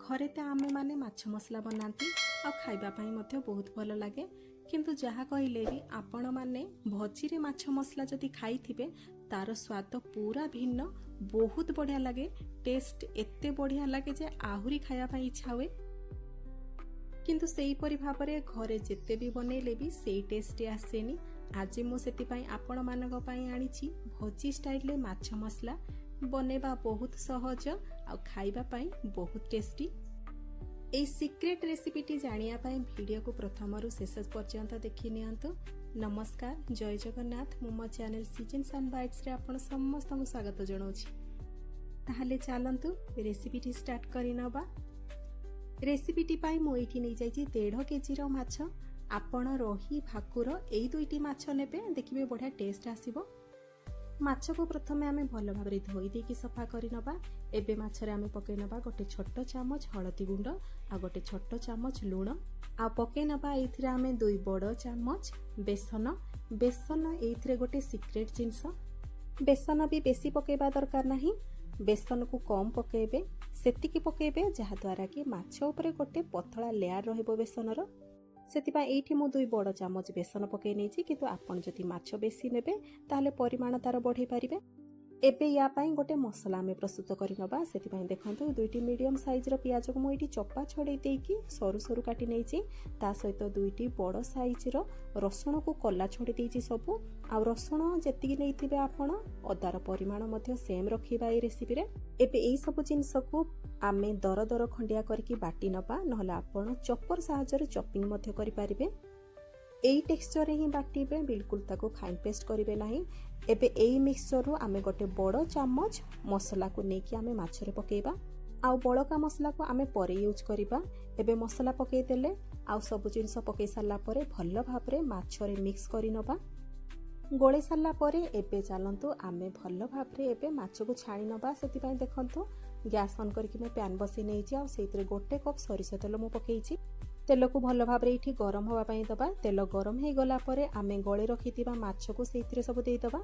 घरे तो आमे माने माछ मसला बनाती आ खाइबा पई मध्य बहुत भल लगे किंतु जहा कहले भी आपण माने भजी रे माछ मसला जदि खाइथिबे तार स्वाद पूरा भिन्न बहुत बढ़िया लगे। टेस्ट एते बढ़िया लगे जे आहुरी खाया पई इच्छा हुए किंतु सेही परि भाबरे घरे जेते भी बनेले भी सेही टेस्ट आसेनी। आज मु सेति पई आपण मानक पई आनिछि भजी स्टाइल रे माछ मसला बनेबा बहुत सहज आ खाइबा पई बहुत टेस्टी। ए सीक्रेट रेसिपीटी जानिया पई वीडियो को प्रथमरु शेष पर्यंत देखि नियंतु। नमस्कार, जय जगन्नाथ। मो चैनल सीजन्स एंड बाइट्स रे आपण समस्त को स्वागत जणाउछि। ताहले चलंतु रेसिपीटी स्टार्ट करि नबा। रेसिपीटी पाई मु एठी नै जाइछि 1.5 केजी रो माछ। आपण रोही भाकुर एई दुईटी माछ नेबे, देखिबे बढ़िया टेस्ट आसीबो। माछ को प्रथमे आमे भल भाबरे धोई देकी सफा करि नबा। एबे माछरे आमे पकै नबा गोटे छोटो चामच हळदी गुंड आ गोटे छोटो चामच लूण आ पकै नबा। एथिरे आमे 2 बड़ चामच बेसन। बेसन एथिरे गोटे सीक्रेट जिंस। बेसन भी बेसी पकेबा दरकार नाही, बेसन को कम पकेबे सेतिकी पकेबे जहा द्वारा कि माछ ऊपर गोटे पतला लेयर रहइबो बेसनर। सेतिपा एठी मु 2 बड़ चामच बेसन पकै नेछि, किंतु आपण जति माछ बेसी नेबे ताले परिमाण तार बढ़ी पारिबे। एबे या पई गोटे मसला आमे प्रस्तुत करि नबा। सेति पई देखंतु 2टी मीडियम साइज रो पियाज को मु एठी चप्पा छडै देकी सरू सरू काटी नेछि। ता सहित 2टी बड़ साइज रो रसुण को कला छडै देछि सबु। आ रसुण जेतिकी नेइथिबे आपण अदार परिमाण मध्ये सेम रखिबा ए रेसिपी रे। एबे एई सब जिंस को आमे दर दर खंडिया करके बाटी नबा, नहले आपण चॉपर सहायता रे चॉपिंग मध्ये करि पारिबे। एई टेक्सचर ही बाटीबे, बिल्कुल ताको फाइन पेस्ट करिवे नाही। एबे एई मिक्सचर रो आमे गोटे बड़ चामच मसला को नेकी आमे माछरे पकेइबा। आउ बड़का मसला को आमे परे यूज करिबा। एबे मसला पकेइ देले आउ सब जिंस पकेइ साला परे भल्ल भाबरे माछरे मिक्स करि नबा। गोळे साला परे एबे चलंतु आमे भल्ल भाबरे एबे माछ को छाणी नबा। सेति पई देखंतु गैस ऑन करके मैं पैन बसै नेछि आ सेइतरे गोटे कप सरिष तेल मु पकेइछि। तेल को भल भाबरे इठी गरम होबा पई दबा। तेल गरम हे गला परे आमे गळे रखितिबा माछ को सेइतरे सब देइ दबा।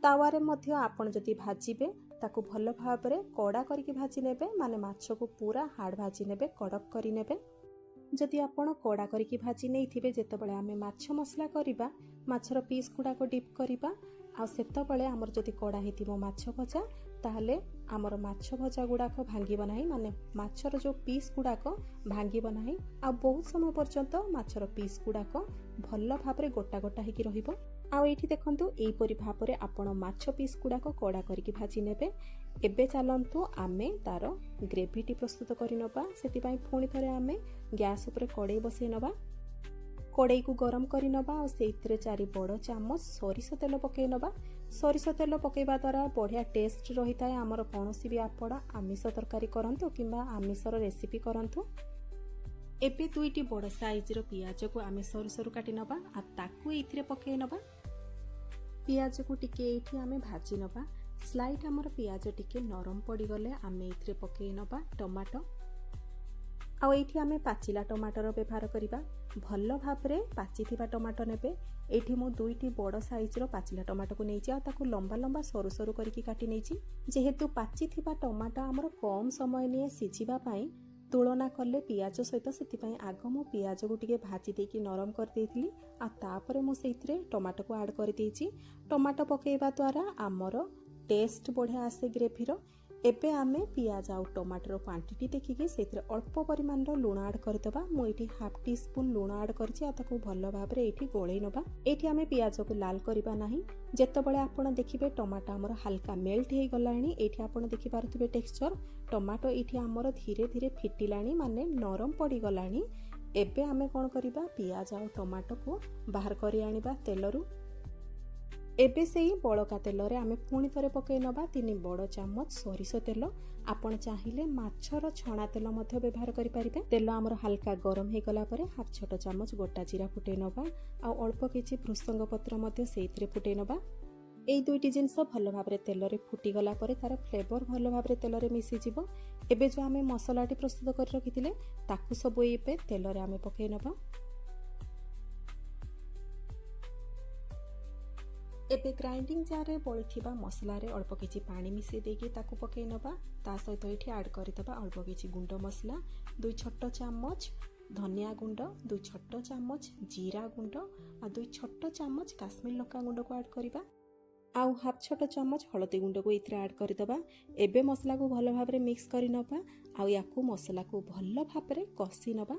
तावारे मध्य आपण जति भाजिबे ताकू भल भाबरे कड़ा करके भाजी नेबे, माने माछ को पूरा हार्ड भाजी नेबे, कड़क करी नेबे। जदि आपण कड़ा करके भाजी नहीं थिबे जेतेबेले आमे माछ मसला करिबा माछर पीस गुडा को डिप करिबा आ सेतेबेले हमर जदि कड़ा हेतिबो माछ भजा ताहले हमर माछ भजा गुडा को भांगीबो नाही, माने माछर जो पीस गुडा को भांगीबो नाही। आ बहुत समय पर्यंत माछर पीस गुडा को भल्ल भाबरे गोटा गोटा हेकी रहिबो। आ एठी देखंतु एई परि भाबरे आपण माछ पीस गुडा को कड़ा करके भाजी नेबे। एबे चलंतु आमे तार ग्रेवीटी प्रस्तुत करि नबा। सेति पई पुणी थरे आमे गैस ऊपर कड़ाई बसै नबा। कड़ाई को गरम करि नबा और सेइतरे 4 बड़ चामच सरिष तेल पकै नबा। सरिष तेल पकैबा द्वारा बढ़िया टेस्ट रहिताय। हमर कोनोसी भी आपण आमिष तरकारी करंतु किंबा आमिषर रेसिपी करंतु। एबे 2टी बड़ साइज रो पियाज को आमे सरू सरू काटी नबा आ ताकू एथिरे पकै नबा। पियाज को टिके एठी आमे भाजी नबा। स्लाइड हमर पियाज टिके नरम पड़ी गले आमे एथिरे पकै नबा टमाटो। आ एठी आमे पाचिला टमाटर व्यवहार करिबा। भल्ल भाबरे पाचिथिबा टमाटो नेबे। एठी मु 2टी बड़ साइज रो पाचिला टमाटो को नेछि आ ताकू लंबा लंबा सरू सरू करके काटी नेछि। जेहेतु पाचिथिबा टमाटो हमर कम समय निये सिझिबा पई तुलना कले पियाज सहित सेति पई आगो मु पियाज को टिके भाजी देकी नरम कर देथिली आ तापरे मु सेइतरे टमाटो को ऐड कर देछि। टमाटो पकेइबा द्वारा हमर टेस्ट बढ़िया आसे ग्रेवीर। एबे आमे पियाज आ टमाटर क्वांटिटी देखिके सेतिरे अल्प परिमाण रो लूण ऐड करदबा। मु एठी हाफ टी स्पून लूण ऐड करछि आ ताकू भल्ल भाबरे एठी गोळेइ नबा। एठी आमे पियाज को लाल करिबा नाही। जेतेबेले आपण देखिबे टमाटो हमर हल्का मेल्ट हे गलाणी। एठी आपण देखि पारुथिबे टेक्सचर टमाटो एठी हमर धीरे धीरे फिटिलाणी, माने नरम पड़ी गलाणी। एबे आमे कोन करिबा पियाज आ टमाटो को बाहर करि आनिबा तेलरु। एबे सेही बड़का तेल रे आमे पुणी थरे पकै नबा 3 बड़ चामच सरिष तेल। आपण चाहिले माछर छणा तेल मध्ये व्यवहार करि पारिबे। तेल हमर हल्का गरम हे गला परे हाफ छोटो चामच गोटा जीरा फुटै नबा आ अल्प किछि भृसंग पत्र मध्ये सेइतरे फुटै नबा। एई दुईटी जिंस भल भाबरे तेल रे फुटी गला परे तार फ्लेवर भल भाबरे तेल रे मिसी जिवो। एबे जो आमे मसलाटी प्रस्तुत कर रखिथिले ताकू सब एबे तेल रे आमे पकै नबा। एबे ग्राइंडिंग जार रे बळिथिबा मसला रे अल्प किछि पानी मिसै देकी ताकू पकै नबा। ता सहित एठी ऐड करदबा अल्प किछि गुंड मसला 2 छोट चम्मच धनिया गुंड, 2 छोट चम्मच जीरा गुंड आ 2 छोट चम्मच काश्मीर लंका गुंड को ऐड करिबा। आउ हाफ छोट चम्मच हलदी गुंड को इथरे ऐड करदबा। एबे मसला को भलो भाबरे मिक्स करि नबा। आउ याकू मसला को भलो भाबरे कसी नबा।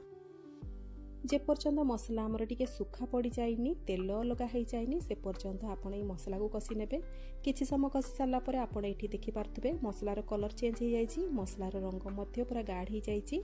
जे पर्यंत मसला आमर टिके सुखा पड़ जाइनी, तेल अलगा हो जाइनी, से पर्यंत आपण ये मसला को कसी नेबे। किछि समय कसी सारा पर आपण एठी देखि पारथुबे मसलार कलर चेंज हो जाइछि, मसलार रंग मध्य पूरा गाढ़ हो जाइछि।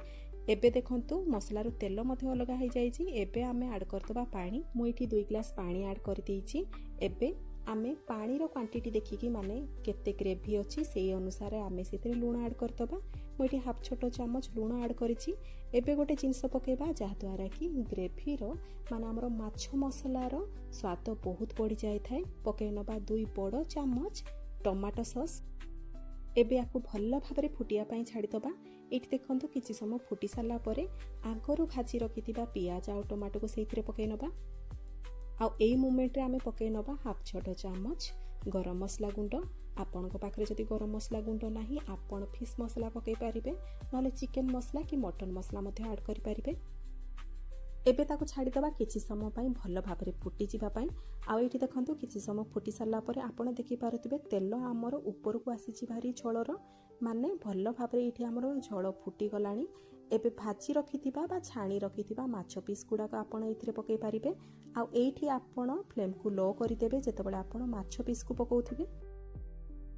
एबे देखंतु मसलार तेल मध्य अलगा हो जाइछि। एबे आमे ऐड करतबा पानी। मु एठी 2 ग्लास पानी ऐड कर देइछि। एबे आमे पानी रो क्वांटिटी देखिकी माने केते ग्रेवी अछि सेही अनुसार आमे सेते लूण ऐड करतबा। मु एठी हाफ छोट चम्मच लूण ऐड करिछि। एबे गोटे जिनस पकेबा जहा द्वारा कि ग्रेवी रो माने हमरो माछ मसला रो स्वाद बहुत बढ़ी जाय थाए। पके नबा 2 बड़ चम्मच टमाटो सॉस। एबे याकू भल्ल भाबरे फुटिया पई छाडी दबा। एठी देखंतु किछि समय फुटी साला परे आगरु भाजी रखितिबा पियाज आ टमाटो को सेइथिरे पके नबा। आ एई मोमेंट रे आमे पके नबा हाफ छोट चम्मच गरम मसला गुंड। आपनक पाखरे जदि गरम मसला गुंड नाही आपण फिश मसला पके पारिबे, नले चिकन मसला कि मटन मसला मध्ये ऐड करि पारिबे। एबे ताको छाडी दबा किछि समय पई भल्ल भाबरे फुटी जिबा पई। आ एठी देखंतु किछि समय फुटी साला परे आपण देखि पारुथिबे तेल हमर ऊपर को आसीछि भारी झोलर, माने भल्ल भाबरे एठी हमर झोल फुटी गलानी। एबे भाजी रखिथिबा बा छाणी रखिथिबा माछ पीस गुडाक आपण एथिरे पके पारिबे। आ एठी आपण फ्लेम को लो करि देबे जेतेबेले आपण माछ पीस को पकोथिबे।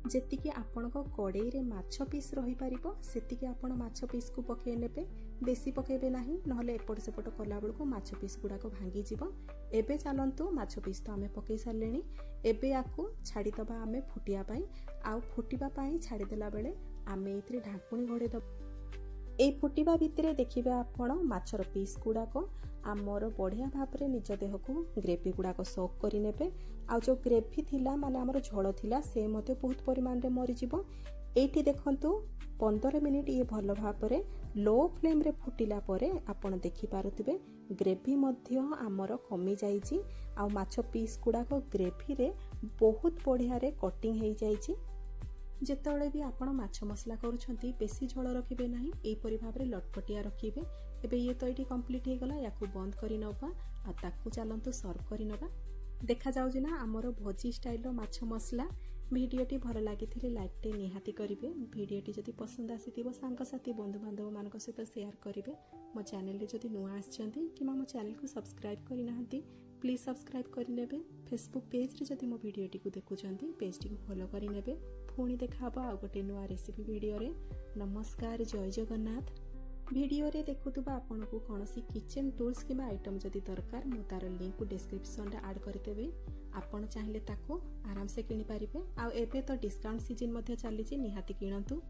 जेतिकी आपणक कड़ाई रे माछ पीस रही पारिबो सेतिकी आपण माछ पीस को पके नेबे। बेसी पकेबे नाही, नहले एपट सेपट कला बेलको माछ पीस गुडाक भांगी जिवो। एबे चलंतु माछ पीस तो आमे पके सारलेनी। एबे याकू छाडी दबा आमे फुटिया पई। आ फुटिबा पई छाडी देला बेले आमे एथिरे ढाकुणी घोड़े दबा। ए फुटिबा भितरे देखिबे आपण माछर पीस गुडाक आमर बढ़िया भाबरे निज देह को ग्रेवी गुडाक सोक करि नेबे। आ जो ग्रेवी थिला माने आमर झोल थिला से मते बहुत परिमाण रे मरि जिवो। एठी देखंतु 15 मिनिट ये भलो भाबरे लो फ्लेम रे फुटिला परे आपण देखि पारुथिबे ग्रेवी मध्य आमर कमी जाइछि। आ माछ पीस गुडाक ग्रेवी रे बहुत बढ़िया रे कटिंग हेइ जाइछि। जेतेबेले भी आपण माछ मसला करूछंती बेसी झोल रखिबे नाही, एई परि भाबरे लटपटिया रखिबे। एबे ये तो एठी कंप्लीट हे गला। याकू बंद करि नबा आ ताकू चलंतु सर्व करि नबा। देखा जाउछि ना हमर भोजी स्टाइल रो माछ मसला। भिडियोटी भल लागिथिले लाइक टे निहाती करिवे। भिडियोटी जदि पसंद आसीथिबो सांग साथी बंधु बांधव मानक सहित शेयर करिवे। मो चैनल रे जदि नुआ आछंती किमा मो चैनल को सब्सक्राइब करि नाहंती प्लीज सब्सक्राइब करि नेबे। फेसबुक पेज रे जदि मो भिडियोटी को देखुछंती पेज टी को फॉलो करि नेबे। पुणी देखा आ गोटे नुआ रेसिपी वीडियो रे। नमस्कार, जय जगन्नाथ। वीडियो रे देखुतबा आपन को कोनोसी किचन टूल्स किबा आइटम जदि दरकार मु तार लिंक को डिस्क्रिप्शन रे ऐड करि देबे। आपन चाहिले ताको आराम से किनि पारिबे। आ एबे तो डिस्काउंट सीजन मध्ये चली छी, निहाती किणंतु।